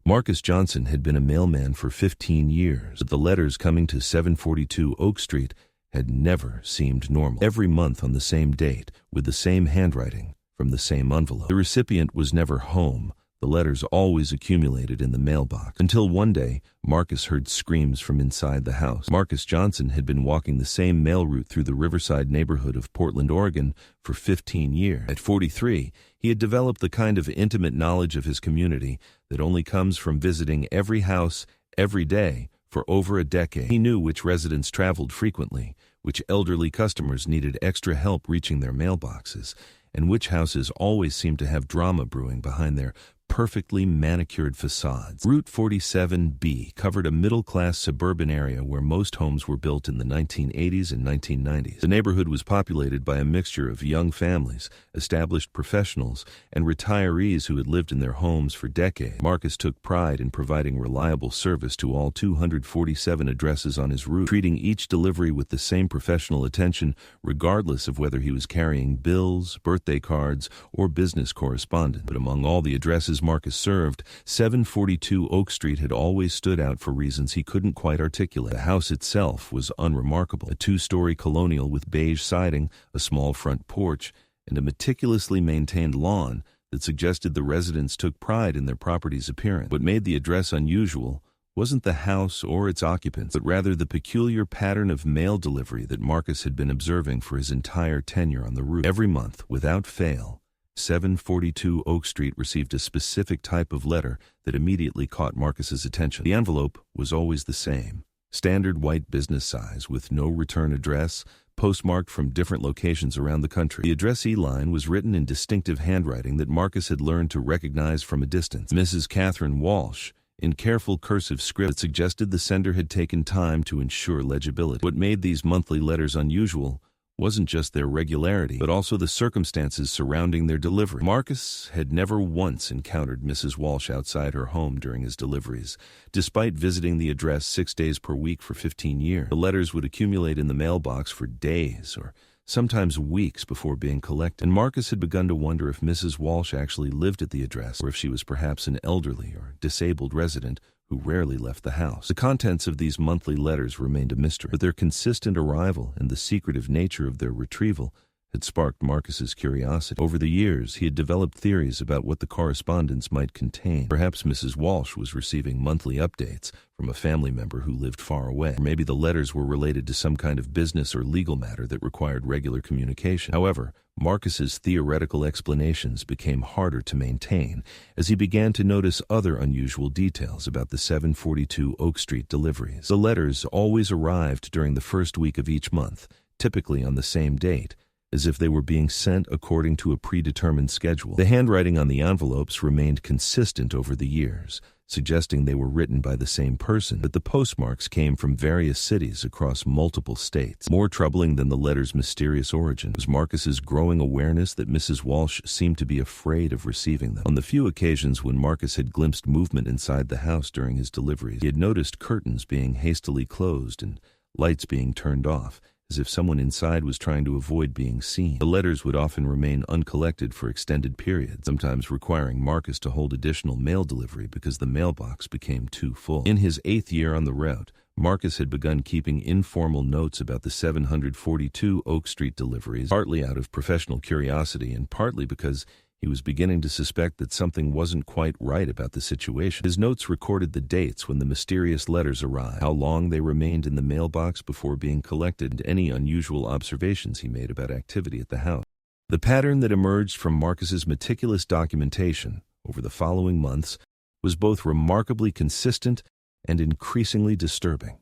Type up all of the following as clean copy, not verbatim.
Marcus Johnson had been a mailman for 15 years, but the letters coming to 742 Oak Street had never seemed normal. Every month on the same date, with the same handwriting, from the same envelope. The recipient was never home. The letters always accumulated in the mailbox. Until one day, Marcus heard screams from inside the house. Marcus Johnson had been walking the same mail route through the Riverside neighborhood of Portland, Oregon for 15 years. At 43, he had developed the kind of intimate knowledge of his community that only comes from visiting every house, every day, for over a decade. He knew which residents traveled frequently, which elderly customers needed extra help reaching their mailboxes, and which houses always seemed to have drama brewing behind their perfectly manicured facades. Route 47B covered a middle-class suburban area where most homes were built in the 1980s and 1990s. The neighborhood was populated by a mixture of young families, established professionals, and retirees who had lived in their homes for decades. Marcus took pride in providing reliable service to all 247 addresses on his route, treating each delivery with the same professional attention, regardless of whether he was carrying bills, birthday cards, or business correspondence. But among all the addresses Marcus served, 742 Oak Street had always stood out for reasons he couldn't quite articulate. The house itself was unremarkable, a two-story colonial with beige siding, a small front porch, and a meticulously maintained lawn that suggested the residents took pride in their property's appearance. What made the address unusual wasn't the house or its occupants, but rather the peculiar pattern of mail delivery that Marcus had been observing for his entire tenure on the route. Every month, without fail, 742 Oak Street received a specific type of letter that immediately caught Marcus's attention. The envelope was always the same, standard white business size with no return address, postmarked from different locations around the country. The addressee line was written in distinctive handwriting that Marcus had learned to recognize from a distance. Mrs. Catherine Walsh, in careful cursive script that suggested the sender had taken time to ensure legibility. What made these monthly letters unusual wasn't just their regularity, but also the circumstances surrounding their delivery. Marcus had never once encountered Mrs. Walsh outside her home during his deliveries. Despite visiting the address 6 days per week for 15 years, the letters would accumulate in the mailbox for days or sometimes weeks before being collected. And Marcus had begun to wonder if Mrs. Walsh actually lived at the address, or if she was perhaps an elderly or disabled resident who rarely left the house. The contents of these monthly letters remained a mystery, but their consistent arrival and the secretive nature of their retrieval had sparked Marcus's curiosity. Over the years, he had developed theories about what the correspondence might contain. Perhaps Mrs. Walsh was receiving monthly updates from a family member who lived far away. Or maybe the letters were related to some kind of business or legal matter that required regular communication. However, Marcus's theoretical explanations became harder to maintain as he began to notice other unusual details about the 742 Oak Street deliveries. The letters always arrived during the first week of each month, typically on the same date, as if they were being sent according to a predetermined schedule. The handwriting on the envelopes remained consistent over the years, suggesting they were written by the same person, but the postmarks came from various cities across multiple states. More troubling than the letter's mysterious origin was Marcus's growing awareness that Mrs. Walsh seemed to be afraid of receiving them. On the few occasions when Marcus had glimpsed movement inside the house during his deliveries, he had noticed curtains being hastily closed and lights being turned off, as if someone inside was trying to avoid being seen. The letters would often remain uncollected for extended periods, sometimes requiring Marcus to hold additional mail delivery because the mailbox became too full. In his 8th year on the route, Marcus had begun keeping informal notes about the 742 Oak Street deliveries, partly out of professional curiosity and partly because he was beginning to suspect that something wasn't quite right about the situation. His notes recorded the dates when the mysterious letters arrived, how long they remained in the mailbox before being collected, and any unusual observations he made about activity at the house. The pattern that emerged from Marcus's meticulous documentation over the following months was both remarkably consistent and increasingly disturbing.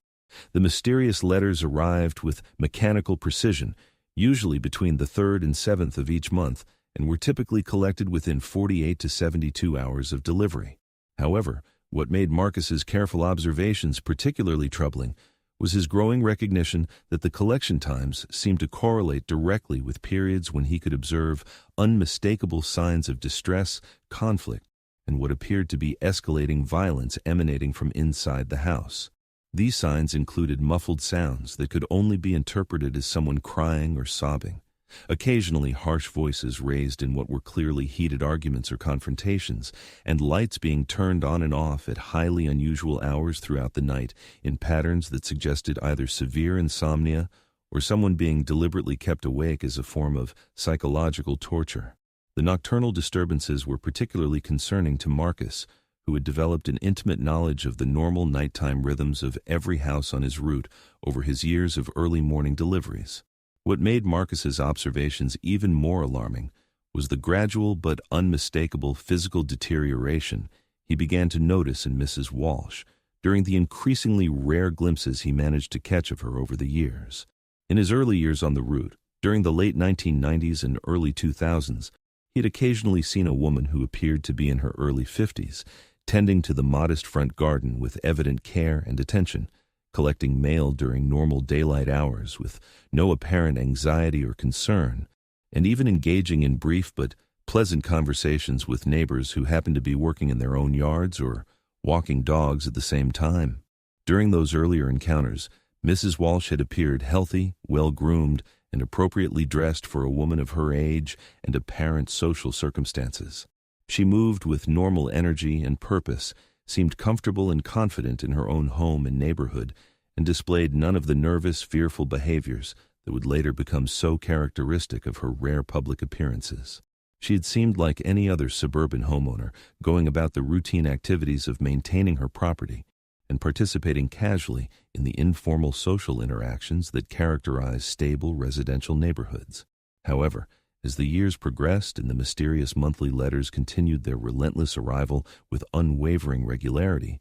The mysterious letters arrived with mechanical precision, usually between the 3rd and 7th of each month, and were typically collected within 48 to 72 hours of delivery. However, what made Marcus's careful observations particularly troubling was his growing recognition that the collection times seemed to correlate directly with periods when he could observe unmistakable signs of distress, conflict, and what appeared to be escalating violence emanating from inside the house. These signs included muffled sounds that could only be interpreted as someone crying or sobbing, Occasionally, harsh voices raised in what were clearly heated arguments or confrontations, and lights being turned on and off at highly unusual hours throughout the night in patterns that suggested either severe insomnia or someone being deliberately kept awake as a form of psychological torture. The nocturnal disturbances were particularly concerning to Marcus, who had developed an intimate knowledge of the normal nighttime rhythms of every house on his route over his years of early morning deliveries. What made Marcus's observations even more alarming was the gradual but unmistakable physical deterioration he began to notice in Mrs. Walsh during the increasingly rare glimpses he managed to catch of her over the years. In his early years on the route, during the late 1990s and early 2000s, he had occasionally seen a woman who appeared to be in her early 50s, tending to the modest front garden with evident care and attention, collecting mail during normal daylight hours with no apparent anxiety or concern, and even engaging in brief but pleasant conversations with neighbors who happened to be working in their own yards or walking dogs at the same time. During those earlier encounters, Mrs. Walsh had appeared healthy, well-groomed, and appropriately dressed for a woman of her age and apparent social circumstances. She moved with normal energy and purpose, seemed comfortable and confident in her own home and neighborhood, and displayed none of the nervous, fearful behaviors that would later become so characteristic of her rare public appearances. She had seemed like any other suburban homeowner, going about the routine activities of maintaining her property and participating casually in the informal social interactions that characterize stable residential neighborhoods. However, as the years progressed and the mysterious monthly letters continued their relentless arrival with unwavering regularity,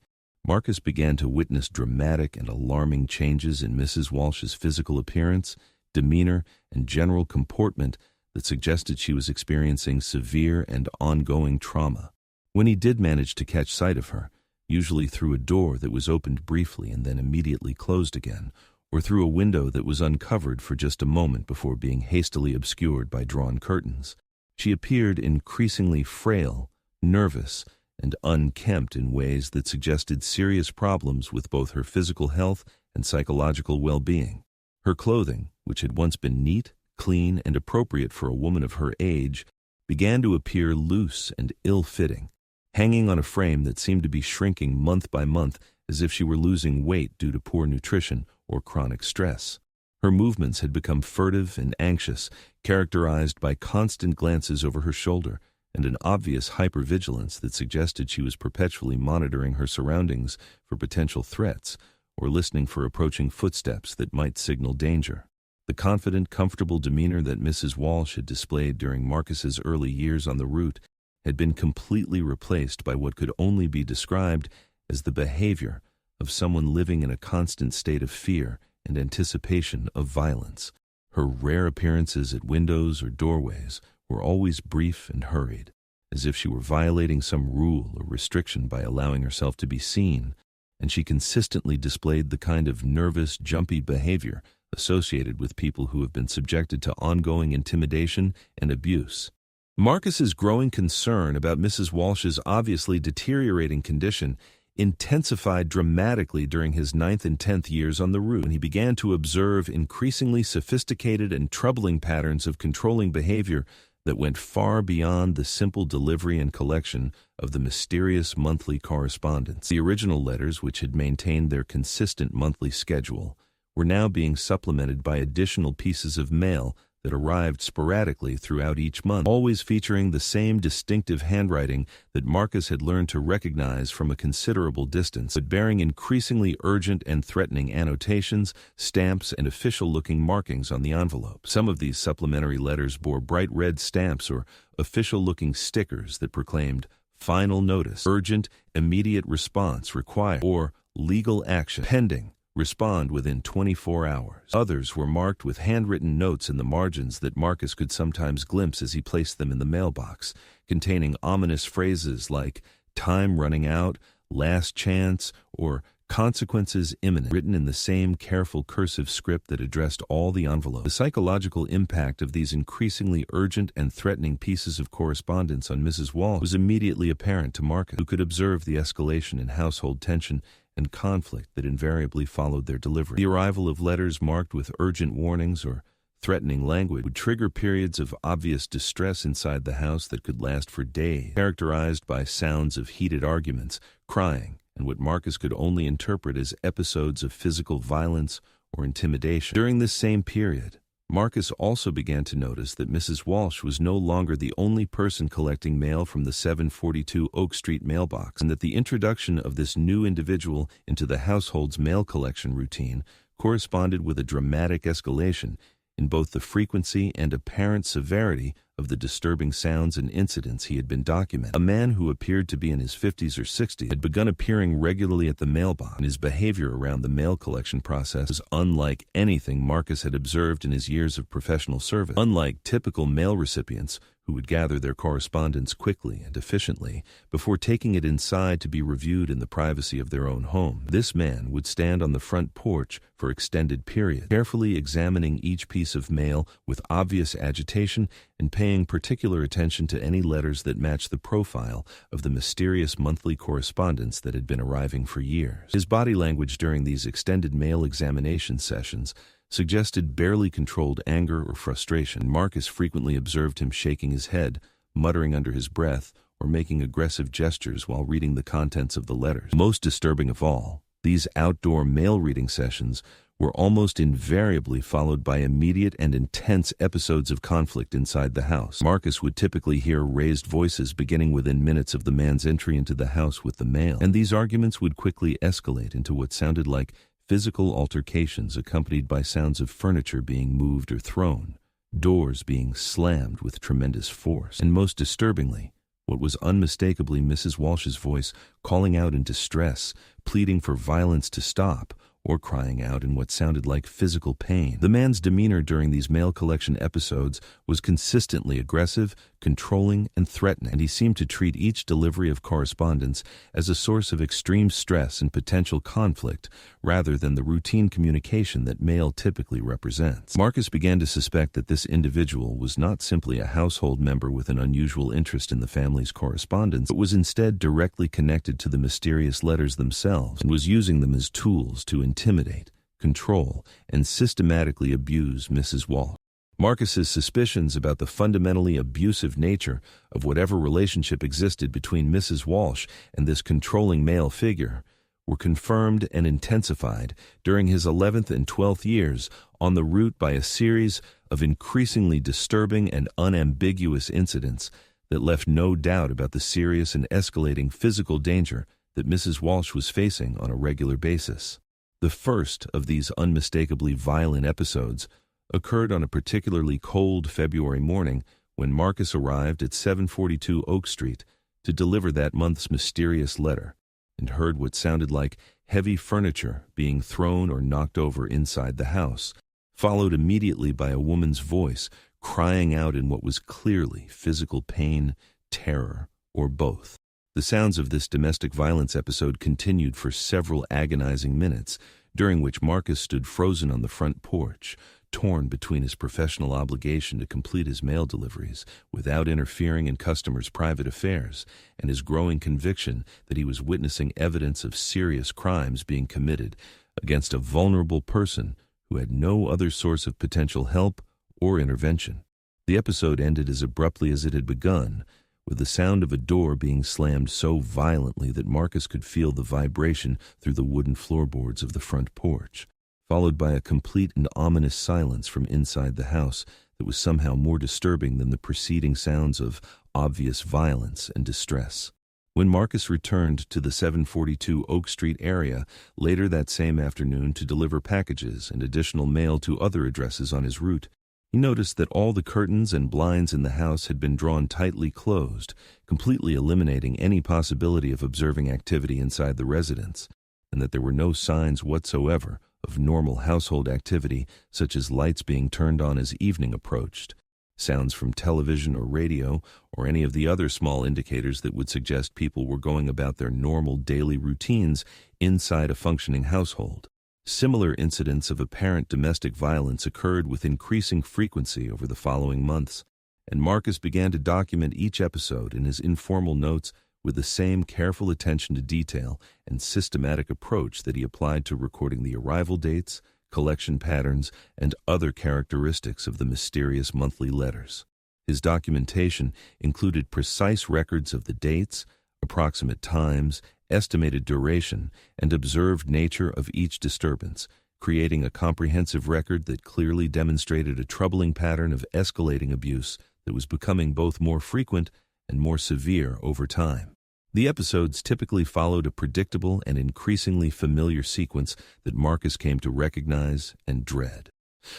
Marcus began to witness dramatic and alarming changes in Mrs. Walsh's physical appearance, demeanor, and general comportment that suggested she was experiencing severe and ongoing trauma. When he did manage to catch sight of her, usually through a door that was opened briefly and then immediately closed again, or through a window that was uncovered for just a moment before being hastily obscured by drawn curtains, she appeared increasingly frail, nervous, and unkempt in ways that suggested serious problems with both her physical health and psychological well-being. Her clothing, which had once been neat, clean, and appropriate for a woman of her age, began to appear loose and ill-fitting, hanging on a frame that seemed to be shrinking month by month as if she were losing weight due to poor nutrition or chronic stress. Her movements had become furtive and anxious, characterized by constant glances over her shoulder and an obvious hypervigilance that suggested she was perpetually monitoring her surroundings for potential threats or listening for approaching footsteps that might signal danger. The confident, comfortable demeanor that Mrs. Walsh had displayed during Marcus's early years on the route had been completely replaced by what could only be described as the behavior of someone living in a constant state of fear and anticipation of violence. Her rare appearances at windows or doorways were always brief and hurried, as if she were violating some rule or restriction by allowing herself to be seen, and she consistently displayed the kind of nervous, jumpy behavior associated with people who have been subjected to ongoing intimidation and abuse. Marcus's growing concern about Mrs. Walsh's obviously deteriorating condition intensified dramatically during his 9th and 10th years on the route, when he began to observe increasingly sophisticated and troubling patterns of controlling behavior that went far beyond the simple delivery and collection of the mysterious monthly correspondence. The original letters, which had maintained their consistent monthly schedule, were now being supplemented by additional pieces of mail that arrived sporadically throughout each month, always featuring the same distinctive handwriting that Marcus had learned to recognize from a considerable distance, but bearing increasingly urgent and threatening annotations, stamps, and official-looking markings on the envelope. Some of these supplementary letters bore bright red stamps or official-looking stickers that proclaimed "Final Notice," "Urgent, Immediate Response Required," or "Legal Action Pending. Respond within 24 hours. Others were marked with handwritten notes in the margins that Marcus could sometimes glimpse as he placed them in the mailbox, containing ominous phrases like "time running out," "last chance," or "consequences imminent," written in the same careful cursive script that addressed all the envelopes. The psychological impact of these increasingly urgent and threatening pieces of correspondence on Mrs. Walsh was immediately apparent to Marcus, who could observe the escalation in household tension and conflict that invariably followed their delivery. The arrival of letters marked with urgent warnings or threatening language would trigger periods of obvious distress inside the house that could last for days, characterized by sounds of heated arguments, crying, and what Marcus could only interpret as episodes of physical violence or intimidation. During this same period, Marcus also began to notice that Mrs. Walsh was no longer the only person collecting mail from the 742 Oak Street mailbox, and that the introduction of this new individual into the household's mail collection routine corresponded with a dramatic escalation in both the frequency and apparent severity of the disturbing sounds and incidents he had been documenting. A man who appeared to be in his 50s or 60s had begun appearing regularly at the mailbox, and his behavior around the mail collection process was unlike anything Marcus had observed in his years of professional service. Unlike typical mail recipients who would gather their correspondence quickly and efficiently before taking it inside to be reviewed in the privacy of their own home, this man would stand on the front porch for extended periods, carefully examining each piece of mail with obvious agitation and paying particular attention to any letters that matched the profile of the mysterious monthly correspondence that had been arriving for years. His body language during these extended mail examination sessions suggested barely controlled anger or frustration. Marcus frequently observed him shaking his head, muttering under his breath, or making aggressive gestures while reading the contents of the letters. Most disturbing of all, these outdoor mail reading sessions were almost invariably followed by immediate and intense episodes of conflict inside the house. Marcus would typically hear raised voices beginning within minutes of the man's entry into the house with the mail, and these arguments would quickly escalate into what sounded like physical altercations accompanied by sounds of furniture being moved or thrown, doors being slammed with tremendous force, and most disturbingly, what was unmistakably Mrs. Walsh's voice calling out in distress, pleading for violence to stop, or crying out in what sounded like physical pain. The man's demeanor during these mail collection episodes was consistently aggressive, controlling, and threatening, and he seemed to treat each delivery of correspondence as a source of extreme stress and potential conflict, rather than the routine communication that mail typically represents. Marcus began to suspect that this individual was not simply a household member with an unusual interest in the family's correspondence, but was instead directly connected to the mysterious letters themselves, and was using them as tools to intimidate, control, and systematically abuse Mrs. Walsh. Marcus's suspicions about the fundamentally abusive nature of whatever relationship existed between Mrs. Walsh and this controlling male figure were confirmed and intensified during his 11th and 12th years on the route by a series of increasingly disturbing and unambiguous incidents that left no doubt about the serious and escalating physical danger that Mrs. Walsh was facing on a regular basis. The first of these unmistakably violent episodes occurred on a particularly cold February morning when Marcus arrived at 742 Oak Street to deliver that month's mysterious letter, and heard what sounded like heavy furniture being thrown or knocked over inside the house, followed immediately by a woman's voice crying out in what was clearly physical pain, terror, or both. The sounds of this domestic violence episode continued for several agonizing minutes, during which Marcus stood frozen on the front porch, torn between his professional obligation to complete his mail deliveries without interfering in customers' private affairs, and his growing conviction that he was witnessing evidence of serious crimes being committed against a vulnerable person who had no other source of potential help or intervention. The episode ended as abruptly as it had begun, with the sound of a door being slammed so violently that Marcus could feel the vibration through the wooden floorboards of the front porch, followed by a complete and ominous silence from inside the house that was somehow more disturbing than the preceding sounds of obvious violence and distress. When Marcus returned to the 742 Oak Street area later that same afternoon to deliver packages and additional mail to other addresses on his route, he noticed that all the curtains and blinds in the house had been drawn tightly closed, completely eliminating any possibility of observing activity inside the residence, and that there were no signs whatsoever of normal household activity, such as lights being turned on as evening approached, sounds from television or radio, or any of the other small indicators that would suggest people were going about their normal daily routines inside a functioning household. Similar incidents of apparent domestic violence occurred with increasing frequency over the following months, and Marcus began to document each episode in his informal notes with the same careful attention to detail and systematic approach that he applied to recording the arrival dates, collection patterns, and other characteristics of the mysterious monthly letters. His documentation included precise records of the dates, approximate times, estimated duration, and observed nature of each disturbance, creating a comprehensive record that clearly demonstrated a troubling pattern of escalating abuse that was becoming both more frequent and more severe over time. The episodes typically followed a predictable and increasingly familiar sequence that Marcus came to recognize and dread.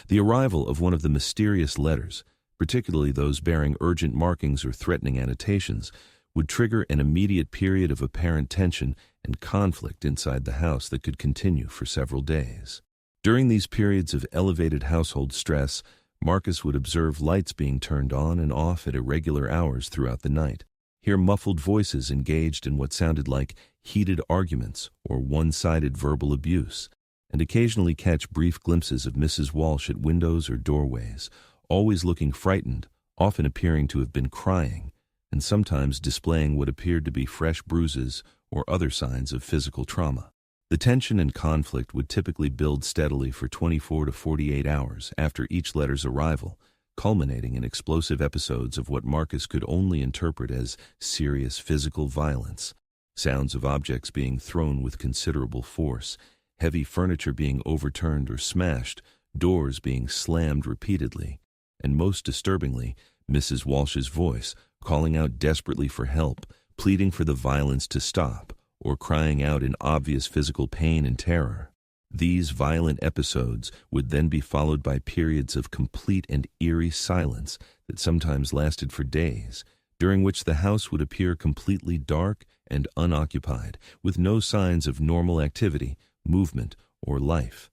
The arrival of one of the mysterious letters, particularly those bearing urgent markings or threatening annotations, would trigger an immediate period of apparent tension and conflict inside the house that could continue for several days. During these periods of elevated household stress, Marcus would observe lights being turned on and off at irregular hours throughout the night, hear muffled voices engaged in what sounded like heated arguments or one-sided verbal abuse, and occasionally catch brief glimpses of Mrs. Walsh at windows or doorways, always looking frightened, often appearing to have been crying, and sometimes displaying what appeared to be fresh bruises or other signs of physical trauma. The tension and conflict would typically build steadily for 24 to 48 hours after each letter's arrival, culminating in explosive episodes of what Marcus could only interpret as serious physical violence. Sounds of objects being thrown with considerable force, heavy furniture being overturned or smashed, doors being slammed repeatedly, and most disturbingly, Mrs. Walsh's voice calling out desperately for help, pleading for the violence to stop, or crying out in obvious physical pain and terror. These violent episodes would then be followed by periods of complete and eerie silence that sometimes lasted for days, during which the house would appear completely dark and unoccupied, with no signs of normal activity, movement, or life.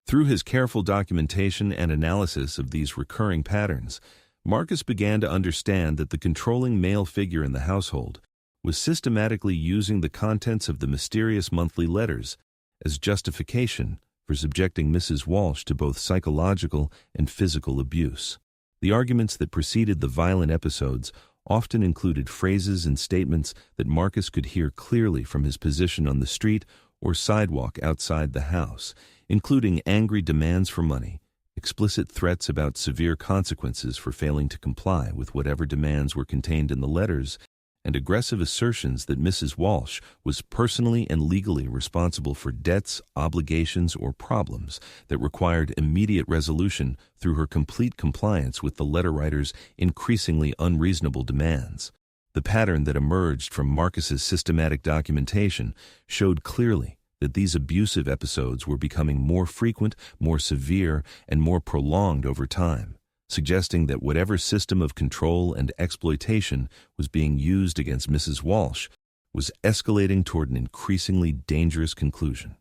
Through his careful documentation and analysis of these recurring patterns, Marcus began to understand that the controlling male figure in the household was systematically using the contents of the mysterious monthly letters as justification for subjecting Mrs. Walsh to both psychological and physical abuse. The arguments that preceded the violent episodes often included phrases and statements that Marcus could hear clearly from his position on the street or sidewalk outside the house, including angry demands for money, explicit threats about severe consequences for failing to comply with whatever demands were contained in the letters, and aggressive assertions that Mrs. Walsh was personally and legally responsible for debts, obligations, or problems that required immediate resolution through her complete compliance with the letter writer's increasingly unreasonable demands. The pattern that emerged from Marcus's systematic documentation showed clearly that these abusive episodes were becoming more frequent, more severe, and more prolonged over time, suggesting that whatever system of control and exploitation was being used against Mrs. Walsh was escalating toward an increasingly dangerous conclusion.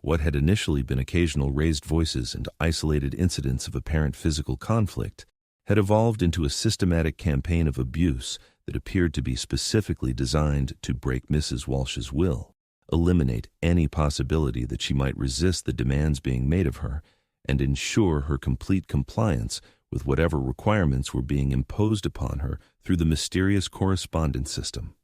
What had initially been occasional raised voices and isolated incidents of apparent physical conflict had evolved into a systematic campaign of abuse that appeared to be specifically designed to break Mrs. Walsh's will, eliminate any possibility that she might resist the demands being made of her, and ensure her complete compliance with whatever requirements were being imposed upon her through the mysterious correspondence system.